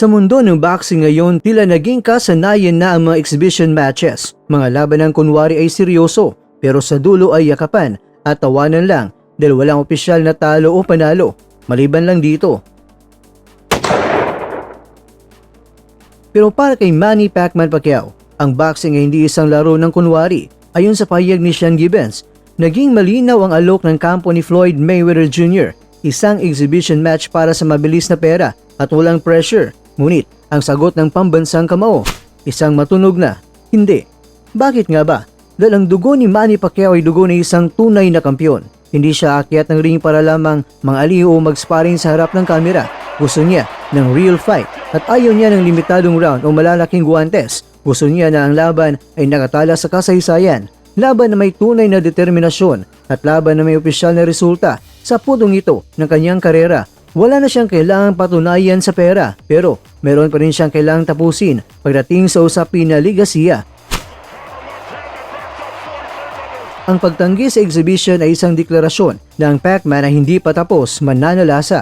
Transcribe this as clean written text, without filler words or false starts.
Sa mundo ng boxing ngayon, tila naging kasanayan na ang mga exhibition matches. Mga labanang kunwari ay seryoso, pero sa dulo ay yakapan at tawanan lang dahil walang opisyal na talo o panalo. Maliban lang dito. Pero para kay Manny Pacquiao, ang boxing ay hindi isang laro ng kunwari. Ayon sa pahayag ni Sean Gibbons, naging malinaw ang alok ng kampo ni Floyd Mayweather Jr. Isang exhibition match para sa mabilis na pera at walang pressure. Ngunit ang sagot ng pambansang kamao, isang matunog na hindi. Bakit nga ba? Dahil ang dugo ni Manny Pacquiao ay dugo ng isang tunay na kampiyon. Hindi siya aakyat ng ring para lamang mangaliw o mag-sparring sa harap ng kamera. Gusto niya ng real fight at ayaw niya ng limitadong round o malalaking guwantes. Gusto niya na ang laban ay nakatala sa kasaysayan. Laban na may tunay na determinasyon at laban na may opisyal na resulta sa putong ito ng kanyang karera. Wala na siyang kailangang patunayan sa pera, pero meron pa rin siyang kailangang tapusin pagdating sa usapin na ligasiya. Ang pagtanggi sa exhibition ay isang deklarasyon na ang Pacman ay hindi pa tapos mananalasa.